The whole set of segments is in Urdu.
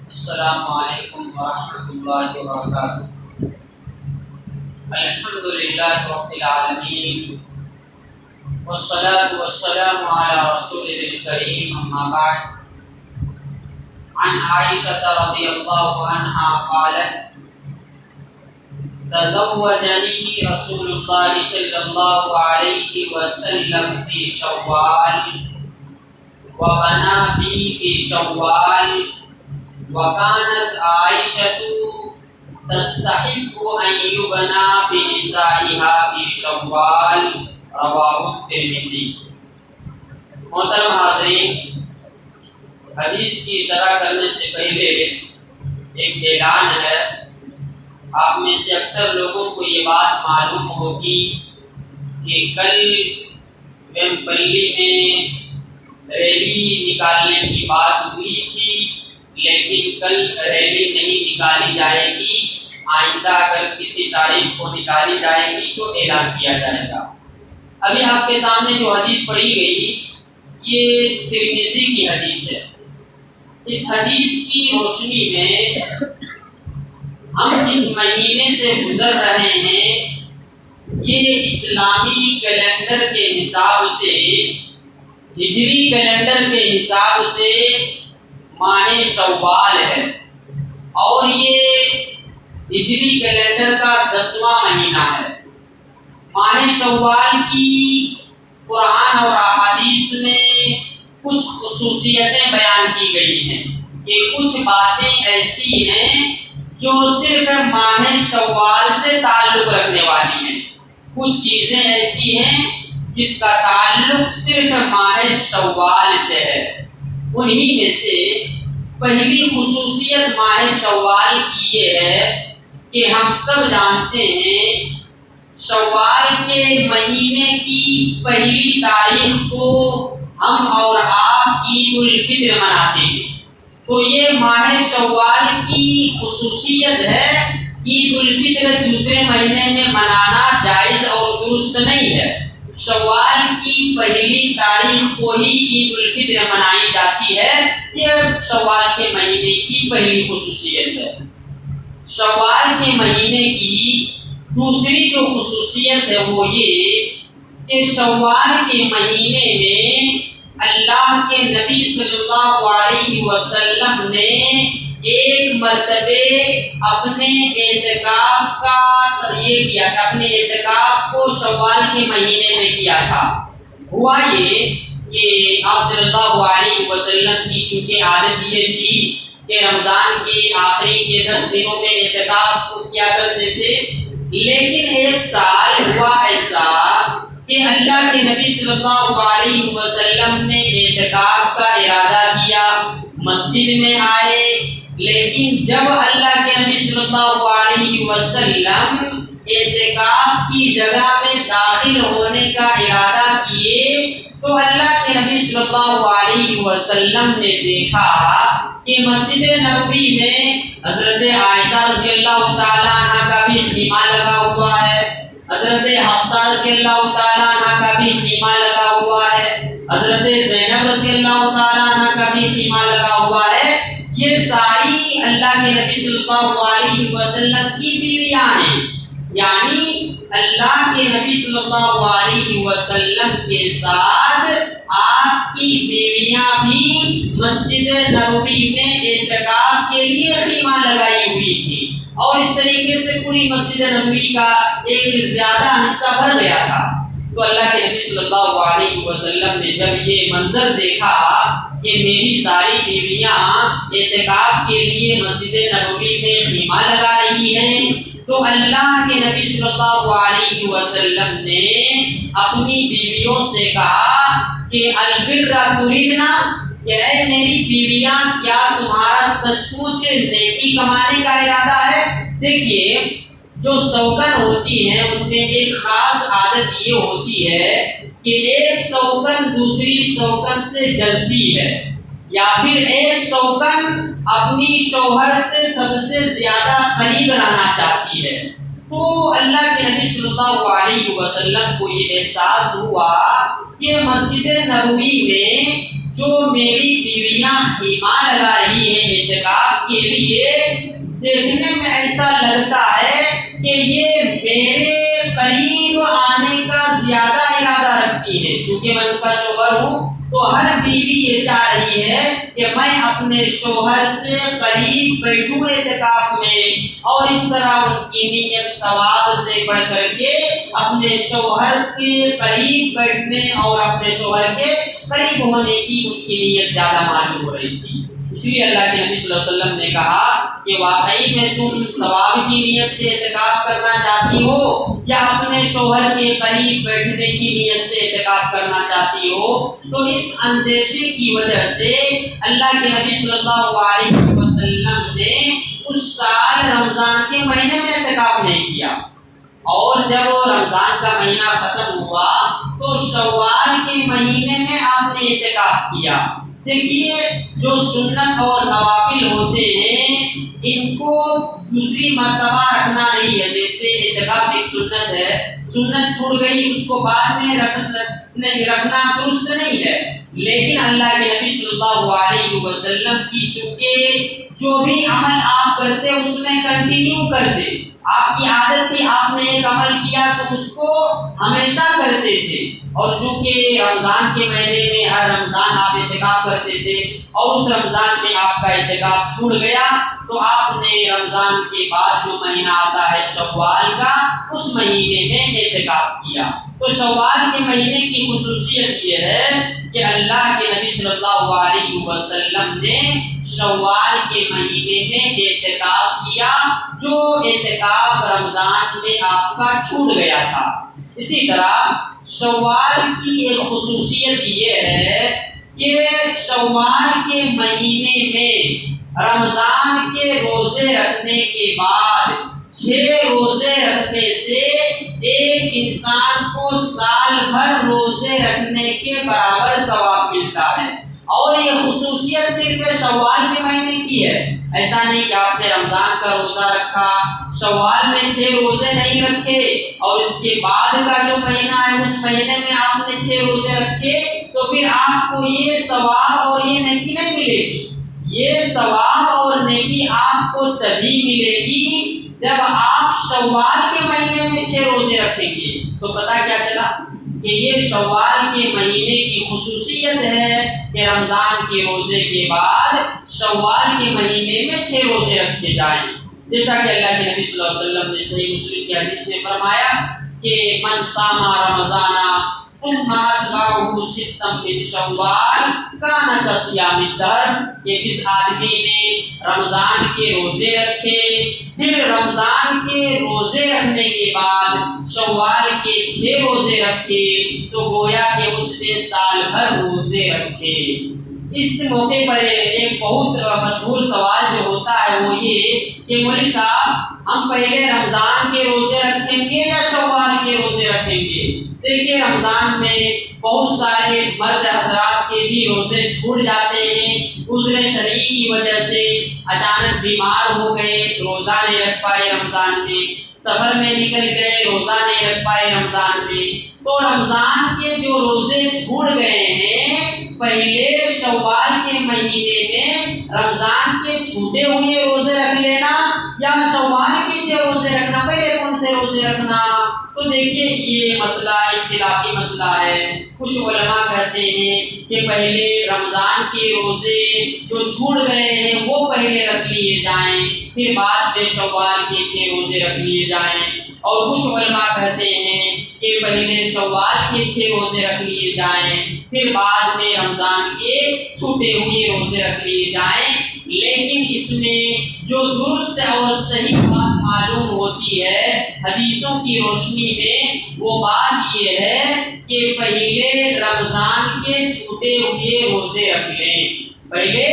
السلام علیکم ورحمۃ اللہ وبرکاتہ۔ الحمد للہ رب العالمین والصلاة والسلام علی رسولہ الکریم، اما بعد۔ عن عائشہ رضی اللہ عنہا قالت تزوجنی رسول اللہ صلی اللہ علیہ وسلم فی شوال وبنا بی فی شوال وكانت عائشة تستحب أن يبنى بنسائها في شوال، رواه الترمذی۔ محترم حاضرین، حدیث کی شرح کرنے سے پہلے ایک اعلان ہے۔ آپ میں سے اکثر لوگوں کو یہ بات معلوم ہوگی کہ کل ویمپلی میں ریلی نکالنے کی بات ہوئی تھی، لیکن کل ریلی نہیں نکالی جائے گی۔ آئندہ اگر کسی تاریخ کو نکالی جائے گی تو اعلان کیا جائے گا۔ ابھی آپ کے سامنے جو حدیث پڑھی گئی یہ ترمذی کی حدیث ہے۔ اس حدیث کی روشنی میں ہم جس مہینے سے گزر رہے ہیں یہ اسلامی کیلنڈر کے حساب سے، ہجری کیلنڈر کے حساب سے ماہ شوال ہے، اور یہ ہجری کیلنڈر کا 10واں مہینہ ہے۔ ماہ شوال کی قرآن اور احادیث میں کچھ خصوصیتیں بیان کی گئی ہیں کہ کچھ باتیں ایسی ہیں جو صرف ماہ شوال سے تعلق رکھنے والی ہیں، کچھ چیزیں ایسی ہیں جس کا تعلق صرف ماہ شوال سے ہے۔ انہی میں سے پہلی خصوصیت ماہ شوال کی یہ ہے کہ ہم سب جانتے ہیں شوال کے مہینے کی پہلی تاریخ کو ہم اور آپ عید الفطر مناتے ہیں، تو یہ ماہ شوال کی خصوصیت ہے۔ عید الفطر دوسرے مہینے میں منانا جائز اور درست نہیں ہے۔ شوال کی پہلی تاریخ کو ہی عید الفطر منائی جاتی ہے، یہ شوال کے مہینے کی پہلی خصوصیت ہے۔ شوال کے مہینے کی دوسری جو خصوصیت ہے وہ یہ کہ شوال کے مہینے میں اللہ کے نبی صلی اللہ علیہ وسلم نے ایک مرتبہ اپنے اعتکاف کا یہ کیا تھا، اپنے اعتکاف کو شوال کے مہینے میں کیا تھا۔ ہوا یہ کہ آپ صلی اللہ علیہ وسلم کی چونکہ عادت یہ تھی کہ رمضان کے آخری کے 10 دنوں میں اعتکاف کو کیا کرتے تھے، لیکن ایک سال ہوا ایسا کہ اللہ کے نبی صلی اللہ علیہ وسلم نے اعتکاف کا ارادہ کیا، مسجد میں آئے، لیکن جب اللہ کے نبی صلی اللہ علیہ وسلم اعتکاف کی جگہ میں داخل ہونے کا ارادہ کیے تو اللہ کے نبی صلی اللہ علیہ وسلم نے دیکھا کہ مسجد نبوی میں حضرت عائشہ رضی اللہ تعالیٰ عنہ کا بھی خیمہ لگا ہوا ہے، حضرت حفصہ رضی اللہ تعالیٰ عنہ کا بھی خیمہ لگا ہوا ہے، حضرت زینب رضی اللہ تعالیٰ عنہ کا بھی خیمہ لگا ہوا ہے۔ یہ ساری اللہ کے نبی صلی اللہ علیہ وسلم کی بیویاں ہیں، یعنی اللہ کے نبی صلی اللہ علیہ وسلم کے ساتھ آپ کی بیویاں بھی مسجد نبوی میں اعتکاف کے لیے خیمہ لگائی ہوئی تھی، اور اس طریقے سے پوری مسجد نبوی کا ایک زیادہ حصہ بھر گیا تھا۔ تو اللہ کے نبی صلی اللہ علیہ وسلم نے جب یہ منظر دیکھا کہ میری ساری بیویاں اعتکاف کے لیے مسجد نبوی میں خیمہ لگا رہی ہیں، تو اللہ کے نبی صلی اللہ علیہ وسلم نے اپنی بیویوں سے کہا کہ البر تریدنا، کہ اے میری بیویاں کیا تمہارا سچ مچ نیکی کمانے کا ارادہ ہے؟ دیکھیے جو شوکن ہوتی ہیں ان میں ایک خاص عادت یہ ہوتی ہے کہ ایک شوکن دوسری شوکن سے جلتی ہے، یا پھر ایک شوکن اپنی شوہر سے سب سے زیادہ قریب رہنا چاہتی ہے۔ تو اللہ کے نبی صلی اللہ علیہ وسلم کو یہ احساس ہوا کہ مسجد نبوی میں جو میری بیویاں خیمہ لگا رہی ہیں اعتکاف کے لیے دیکھنے میں ایسا لگتا ہے کہ یہ میرے قریب آنے کا زیادہ ارادہ رکھتی ہے. چونکہ میں ان کا شوہر ہوں تو ہر بیوی یہ چاہ رہی ہے کہ میں اپنے شوہر سے قریب بیٹھوں اعتکاف میں، اور اس طرح ان کی نیت ثواب سے بڑھ کر کے اپنے شوہر کے قریب بیٹھنے اور اپنے شوہر کے قریب ہونے کی ان کی نیت زیادہ معلوم ہو رہی تھی. اس لیے اللہ کے نبی صلی اللہ علیہ وسلم نے کہا کہ واقعی میں تم ثواب کی نیت سے اعتکاف کرنا چاہتی ہو یا اپنے شوہر کے قریب بیٹھنے کی نیت سے اعتکاف کرنا چاہتی ہو؟ تو اس اندیشے کی وجہ سے اللہ کے نبی صلی اللہ علیہ وسلم نے اس سال رمضان کے مہینے میں اعتکاف نہیں کیا، اور جب رمضان کا مہینہ ختم ہوا تو شوال کے مہینے میں آپ نے اعتکاف کیا. دیکھیے جو سنت اور نوافل ہوتے ہیں ان کو دوسری مرتبہ رکھنا نہیں ہے. جیسے اعتکاف ایک سنت ہے، سنت چھوٹ گئی اس کو بعد میں رکھنا درست نہیں ہے. لیکن اللہ کے نبی صلی اللہ علیہ وسلم کی چونکہ جو بھی عمل آپ کرتے اس میں کنٹینیو کرتے، آپ کی عادت تھی، آپ نے ایک عمل کیا تو اس کو ہمیشہ کرتے تھے. اور چونکہ رمضان کے مہینے میں ہر رمضان آپ اعتکاف کرتے تھے اور اس رمضان میں آپ کا اعتکاف چھوٹ گیا تو آپ نے رمضان کے بعد جو مہینہ آتا ہے شوال کا، اس مہینے میں اعتکاف کیا. تو شوال کے مہینے کی خصوصیت یہ ہے کہ اللہ کے نبی صلی اللہ علیہ وسلم نے شوال کے مہینے میں اعتکاف کیا جو اعتکاف رمضان میں آپ کا چھوٹ گیا تھا. اسی طرح شوال کی ایک خصوصیت یہ ہے کہ شوال کے مہینے میں رمضان کے روزے رکھنے کے بعد 6 روزے رکھنے سے ایک انسان کو سال بھر روزے رکھنے کے برابر ثواب ملتا ہے. اور یہ خصوصیت صرف شوال کے مہینے کی ہے. ایسا نہیں کہ آپ نے رمضان کا روزہ رکھا، شوال میں 6 روزے نہیں رکھے اور اس کے بعد کا جو مہینہ ہے اس مہینے میں آپ نے 6 روزے رکھے تو پھر آپ کو یہ ثواب اور یہ نیکی نہیں ملے گی. یہ ثواب اور نیکی آپ کو تبھی ملے گی جب آپ شوال کے مہینے میں 6 روزے رکھیں گے. تو پتہ کیا چلا کہ یہ شوال کے مہینے کی خصوصیت ہے کہ رمضان کے روزے کے بعد شوال کے مہینے میں 6 روزے رکھے جائیں. جیسا کہ اللہ کے نبی صلی اللہ علیہ وسلم نے صحیح مسلم کی حدیث میں فرمایا کہ من صام رمضان ثم اتبعه ستا من شوال کان کصیام الدہر، کہ جس آدمی نے رمضان کے روزے رکھے پھر رمضان کے روزے رکھنے کے بعد شوال کے 6 روزے رکھے تو گویا کہ اس نے سال بھر روزے رکھے. اس موقع پر ایک بہت مشہور سوال جو ہوتا ہے وہ یہ کہ مولوی صاحب ہم پہلے رمضان کے روزے رکھیں گے یا شوال کے روزے رکھیں گے؟ دیکھیے رمضان میں بہت سارے مرد حضرات کے بھی روزے چھوٹ جاتے ہیں، عذر شرعی کی وجہ سے اچانک بیمار ہو گئے روزہ نہیں رکھ پائے رمضان میں، سفر میں نکل گئے روزہ نہیں رکھ پائے رمضان میں. تو رمضان کے جو روزے چھوٹ گئے ہیں پہلے شوال کے مہینے میں رمضان کے چھوٹے ہوئے روزے رکھ لینا یا شوال کے 6 روزے رکھنا، پہلے کون سے روزے رکھنا؟ تو دیکھیے یہ مسئلہ اختلافی مسئلہ ہے. کچھ علماء کہتے ہیں کہ پہلے رمضان کے روزے جو چھوٹ گئے ہیں وہ پہلے رکھ لیے جائیں پھر بعد میں شوال کے 6 روزے رکھ لیے جائیں. اور کچھ علماء کہتے ہیں کہ پہلے شوال کے 6 روزے رکھ لیے جائیں پھر بعد میں رمضان کے چھوٹے ہوئے روزے رکھ لیے جائیں. لیکن اس میں جو درست اور صحیح بات معلوم ہوتی ہے حدیثوں کی روشنی میں وہ بات یہ ہے کہ پہلے رمضان کے چھوٹے ہوئے روزے رکھ لیں، پہلے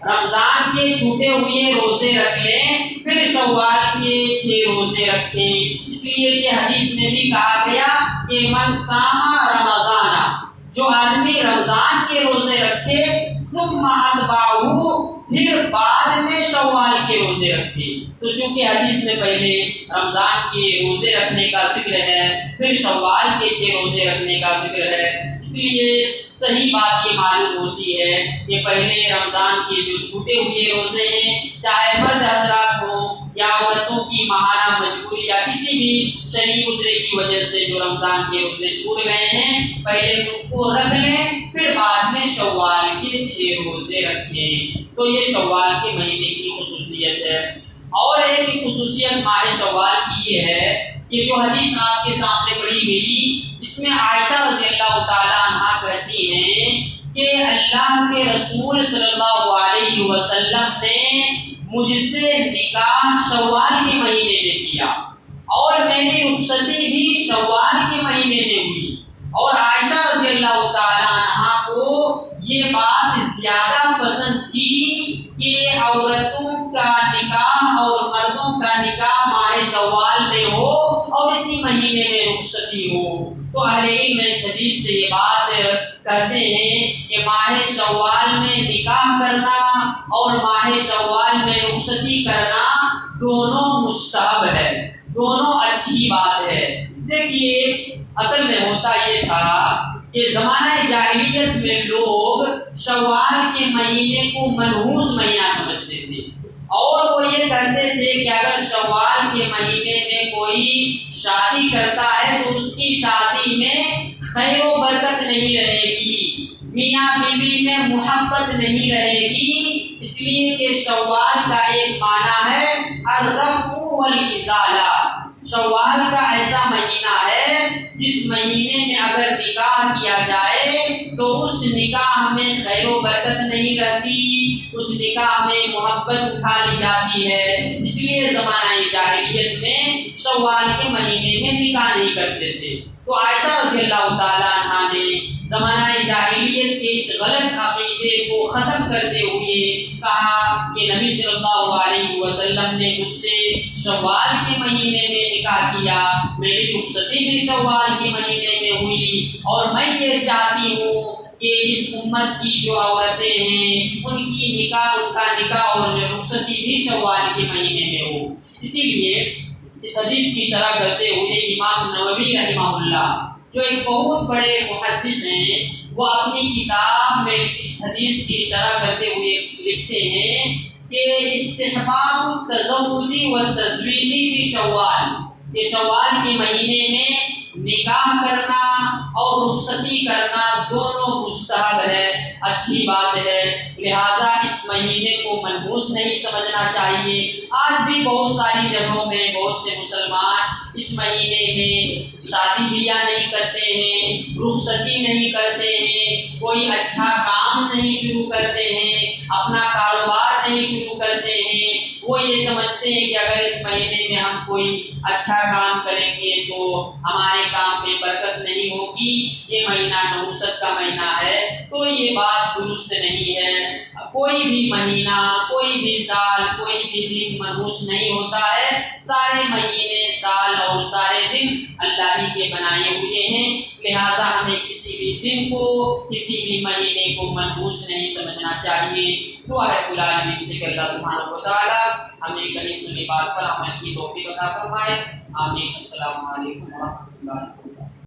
رمضان کے چھوٹے ہوئے روزے رکھ لیں پھر شوال کے 6 روزے رکھیں. اس لیے کہ حدیث میں بھی کہا گیا کہ من صام رمضان، جو آدمی رمضان کے روزے رکھے ثم اتبعه، پھر بعد میں شوال کے روزے رکھے. تو چونکہ حدیث میں پہلے رمضان کے روزے رکھنے کا ذکر ہے پھر شوال کے 6 روزے رکھنے کا ذکر ہے، اس لیے صحیح بات یہ معلوم ہوتی ہے کہ پہلے رمضان کے جو چھوٹے ہوئے روزے ہیں چاہے بھی شریف گزرے کی وجہ سے جو رمضان کے روزے چھوٹ گئے ہیں، پہلے ان کو رکھ لیں، پھر بعد میں شوال کے 6 روزے رکھیں۔ تو یہ شوال کے مہینے کی خصوصیت ہے۔ اور ایک خصوصیت ماہ شوال کی یہ ہے کہ جو حدیث آپ کے سامنے پڑھی گئی، اس میں عائشہ رضی اللہ تعالیٰ عنہا کہتی ہیں کہ اللہ کے رسول صلی اللہ علیہ وسلم نے مجھ سے نکاح شوال کے مہینے میں کیا اور میری رخصتی بھی شوال کے مہینے میں ہوئی۔ اور عائشہ رضی اللہ تعالیٰ عنہا کو یہ بات زیادہ پسند تھی کہ عورتوں کا نکاح اور مردوں کا نکاح ماہ شوال میں ہو اور اسی مہینے میں رخصتی ہو۔ تو اہل علم اس حدیث سے یہ بات کہتے ہیں کہ ماہ شوال میں نکاح کرنا اور ماہ شوال میں رخصتی کرنا دونوں مستحب ہے، دونوں اچھی بات ہے۔ دیکھیے اصل میں ہوتا یہ تھا کہ زمانہ جاہلیت میں لوگ شوال کے مہینے کو منحوس مہینہ سمجھتے تھے، اور وہ یہ کہتے تھے کہ اگر شوال کے مہینے میں کوئی شادی کرتا ہے تو اس کی شادی میں خیر و برکت نہیں رہے گی، میاں بیوی میں محبت نہیں رہے گی، اس لیے کہ شوال کا ایک معنی ہے الرفع والازالہ۔ شوال کا ایسا مہینہ ہے جس مہینے میں اگر نکاح کیا جائے تو اس نکاح میں خیر و برکت نہیں رہتی، اس نکاح میں محبت اٹھا لی جاتی ہے۔ اس لیے زمانہ جاہلیت میں شوال کے مہینے میں نکاح نہیں کرتے تھے۔ تو عائشہ رضی اللہ تعالیٰ عنہا نے زمانہ جاہلیت کے اس غلط عقیدے کو ختم کرتے ہوئے کہا کہ نبی صلی اللہ علیہ وسلم نے مجھ سے شوال کے مہینے میں نکاح کیا، میری رخصتی بھی شوال کے مہینے میں ہوئی، اور میں یہ چاہتی ہوں کہ اس امت کی جو عورتیں ہیں ان کا نکاح اور رخصتی بھی شوال کے مہینے میں ہو۔ اسی لیے اس حدیث کی شرح کرتے ہوئے امام نووی رحمہ اللہ جو ایک بہت بڑے محدث ہیں، وہ اپنی کتاب میں اس حدیث کی شرح کرتے ہوئے لکھتے ہیں کہ استحباب التزوج والتزویج فی شوال، کہ شوال کے مہینے میں نکاح کرنا اور رخصتی کرنا دونوں مستحب ہے، اچھی بات ہے، لہذا اس مہینے کو منحوس نہیں سمجھنا چاہیے۔ آج بھی بہت ساری جگہوں میں بہت سے مسلمان اس مہینے میں شادی بیاہ نہیں کرتے ہیں، رخصتی نہیں کرتے ہیں، کوئی اچھا کام نہیں شروع کرتے ہیں، اپنا کاروبار نہیں شروع کرتے ہیں۔ وہ یہ سمجھتے ہیں کہ اگر اس مہینے میں ہم کوئی اچھا کام کریں گے تو ہمارے کام میں برکت نہیں ہوگی، یہ مہینہ نحوست کا مہینہ ہے۔ تو یہ بات درست نہیں ہے۔ کوئی بھی مہینہ، کوئی بھی سال، کوئی بھی دن منحوس نہیں ہوتا ہے۔ سارے مہینے، سال اور سارے دن اللہ ہی کے بنائے ہوئے ہیں، لہذا ہمیں کسی بھی دن کو، کسی بھی مہینے کو منحوس نہیں سمجھنا چاہیے۔ دعا ہے کل عالمین سے کہ اللہ سبحانہ و تعالی ہمیں کہیں سنی بات پر عمل کی توفیق عطا فرمائے۔ آمین۔ السلام علیکم ورحمۃ اللہ۔